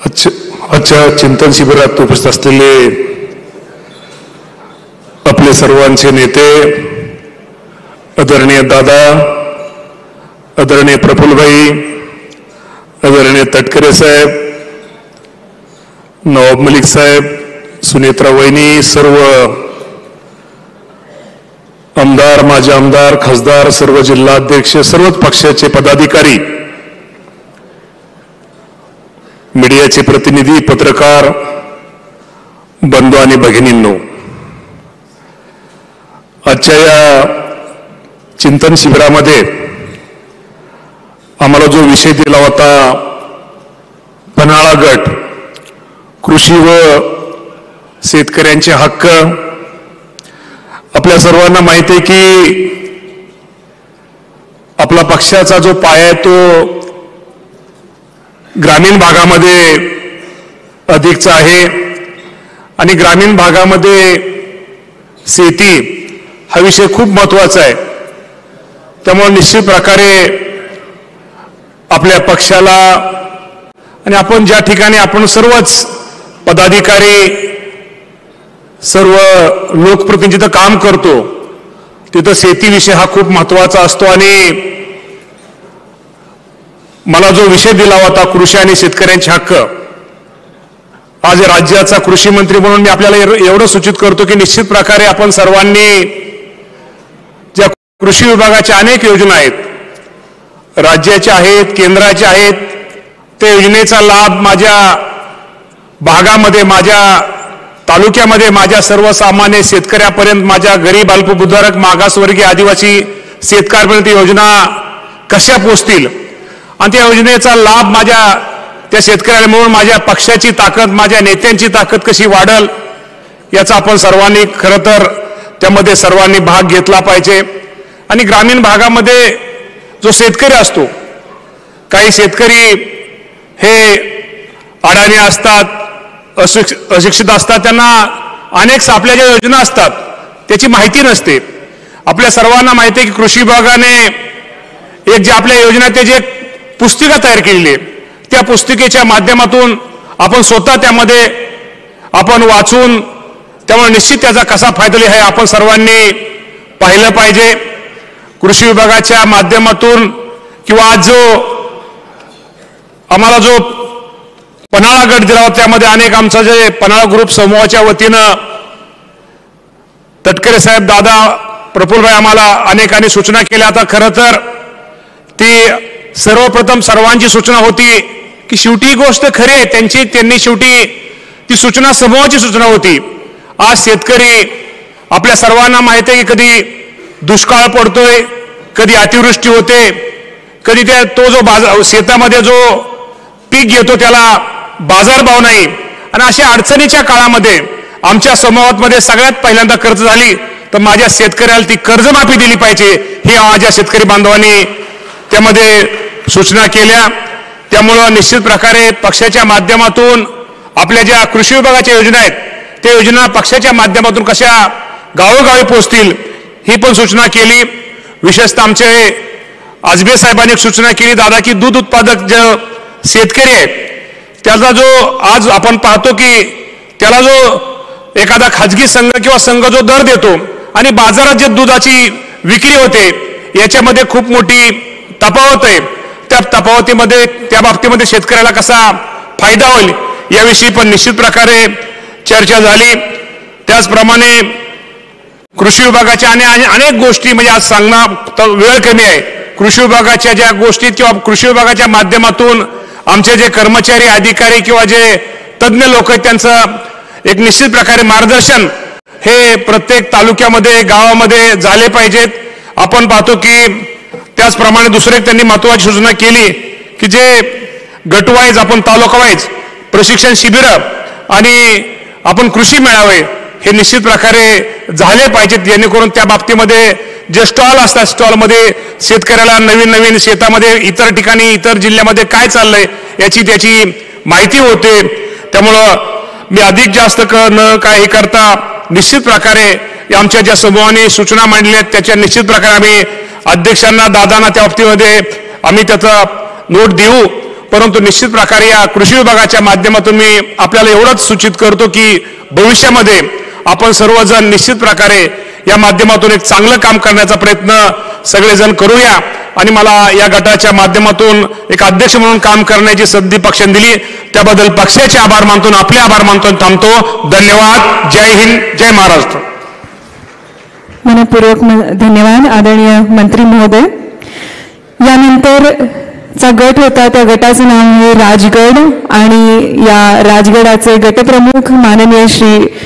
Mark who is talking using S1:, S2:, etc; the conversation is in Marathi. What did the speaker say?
S1: आजच्या चिंतन शिबिरात उपस्थित असलेले आपले सर्वांचे नेते आदरणीय दादा, आदरणीय प्रफुल्लभाई, आदरणीय तटकरे साहेब, नवाब मलिक साहेब, सुनेत्रा वहिनी, सर्व आमदार, माजी आमदार, खासदार, सर्व जिल्हाध्यक्ष, सर्वच पक्षाचे पदाधिकारी, मीडियाचे प्रतिनिधी, पत्रकार बंधू आणि भगिनींनो, आजच्या या चिंतन शिबिरामध्ये आम्हाला जो विषय दिला होता पन्हाळा गट, कृषी व शेतकऱ्यांचे हक्क, आपल्या सर्वांना माहिती आहे की आपला पक्षाचा जो पाया आहे तो ग्रामीण भागामध्ये अधिकचा आहे आणि ग्रामीण भागामध्ये शेती हा विषय खूप महत्त्वाचा आहे। त्यामुळे निश्चित प्रकारे आपल्या पक्षाला आणि आपण ज्या ठिकाणी आपण सर्वच पदाधिकारी, सर्व लोकप्रतिनिधी काम करतो तिथं शेती विषय हा खूप महत्त्वाचा असतो आणि मला जो विषय दिला होता कृषी आणि शेतकऱ्यांचे हक्क, आज राज्याचा कृषी मंत्री म्हणून मी आपल्याला एवढं सूचित करतो की निश्चित प्रकारे आपण सर्वांनी ज्या कृषी विभागाच्या अनेक योजना आहेत, राज्याच्या आहेत, केंद्राच्या आहेत, त्या योजनेचा लाभ माझ्या भागामध्ये, माझ्या तालुक्यामध्ये, माझ्या सर्वसामान्य शेतकऱ्यापर्यंत, माझ्या गरीब, अल्पभूधारक, मागासवर्गीय, आदिवासी शेतकऱ्यापर्यंत योजना कशा पोहोचतील आणि त्या योजनेचा लाभ माझ्या त्या शेतकऱ्याला मिळून माझ्या पक्षाची ताकद, माझ्या नेत्यांची ताकद कशी वाढेल याचा आपण सर्वांनी खरं तर त्यामध्ये सर्वांनी भाग घेतला पाहिजे। आणि ग्रामीण भागामध्ये जो शेतकरी असतो, काही शेतकरी हे अडाणी असतात, अशिक्षित असतात, त्यांना अनेक आपल्या ज्या योजना असतात त्याची माहिती नसते। आपल्या सर्वांना माहिती आहे की कृषी विभागाने एक जे आपल्या योजना त्याची एक पुस्तिका तयार केलेली आहे, त्या पुस्तिकेच्या माध्यमातून आपण स्वतः त्यामध्ये आपण वाचून त्यामुळे निश्चित त्याचा कसा फायदा होईल हे आपण सर्वांनी पाहिलं पाहिजे। कृषी विभागाच्या माध्यमातून किंवा आज जो आम्हाला जो पन्हाळा गट दिला होता त्यामध्ये अनेक आमचा जे पन्हाळा ग्रुप समूहाच्या वतीनं तटकरे साहेब, दादा, प्रफुल्लभाई आम्हाला अनेकांनी सूचना केल्या। आता खरं तर ती सर्वप्रथम सर्वांची सूचना होती की शेवटी गोष्ट खरी आहे, त्यांनी शेवटी ती सूचना समूहाची सूचना होती। आज शेतकरी आपल्या सर्वांना माहिती आहे की कधी दुष्काळ पडतोय, कधी अतिवृष्टी होते, कधी तो जो शेतामध्ये जो पीक घेतो त्याला बाजारभाव नाही आणि अशा अडचणीच्या काळामध्ये आमच्या समूहामध्ये सगळ्यात पहिल्यांदा कर्ज झाली तर माझ्या शेतकऱ्याला ती कर्जमाफी दिली पाहिजे हे माझ्या शेतकरी बांधवांनी त्यामध्ये सूचना केल्या। त्यामुळं निश्चित प्रकारे पक्षाच्या माध्यमातून आपल्या ज्या कृषी विभागाच्या योजना आहेत त्या योजना पक्षाच्या माध्यमातून कशा गावोगावी पोहोचतील ही पण सूचना केली। विशेषतः आमचे आजबे साहेबांनी सूचना केली दादा की दूध उत्पादक जे शेतकरी आहेत त्याचा जो आज आपण पाहतो की त्याला जो एखादा खाजगी संघ किंवा संघ जो दर देतो आणि बाजारात जे दुधाची विक्री होते याच्यामध्ये खूप मोठी तफावत आहे, त्या तफावतीमध्ये त्या बाबतीमध्ये शेतकऱ्याला कसा फायदा होईल याविषयी पण निश्चित प्रकारे चर्चा झाली। त्याचप्रमाणे कृषी विभागाच्या अनेक गोष्टी म्हणजे आज सांगणं वेळ कमी आहे, कृषी विभागाच्या ज्या गोष्टी किंवा कृषी विभागाच्या माध्यमातून आमचे जे कर्मचारी, अधिकारी किंवा जे तज्ज्ञ लोक आहेत त्यांचं एक निश्चित प्रकारे मार्गदर्शन हे प्रत्येक तालुक्यामध्ये, गावामध्ये झाले पाहिजेत। आपण पाहतो की त्याचप्रमाणे दुसरे त्यांनी महत्त्वाची सूचना केली की जे गटवाईज आपण तालुका वाईज प्रशिक्षण शिबिर आणि आपण कृषी मेळावे हे निश्चित प्रकारे झाले पाहिजेत, जेणेकरून त्या बाबतीमध्ये जे स्टॉल असतात स्टॉलमध्ये शेतकऱ्याला नवीन नवीन शेतामध्ये इतर ठिकाणी इतर जिल्ह्यामध्ये काय चाललंय याची त्याची माहिती होते। त्यामुळं मी अधिक जास्त न काही करता निश्चित प्रकारे आमच्या ज्या समूहाने सूचना मांडल्या त्याच्या निश्चित प्रकारे आम्ही अध्यक्षांना, दादांना त्या बाबतीमध्ये आम्ही त्याचा नोट देऊ। परंतु निश्चित प्रकारे या कृषी विभागाच्या माध्यमातून मी आपल्याला एवढंच सूचित करतो की भविष्यामध्ये आपण सर्वजण निश्चित प्रकारे या माध्यमातून एक चांगलं काम करण्याचा प्रयत्न सगळेजण करूया आणि मला या गटाच्या माध्यमातून एक अध्यक्ष म्हणून काम करण्याची संधी पक्षाने दिली त्याबद्दल पक्षाचे आभार मानतो, आपले आभार मानतो, थांबतो. धन्यवाद. जय हिंद, जय महाराष्ट्र.
S2: मनपूर्वक धन्यवाद आदरणीय मंत्री महोदय. यानंतर चा गट होता त्या गटाचं नाव आहे राजगड आणि या राजगडाचे गटप्रमुख माननीय श्री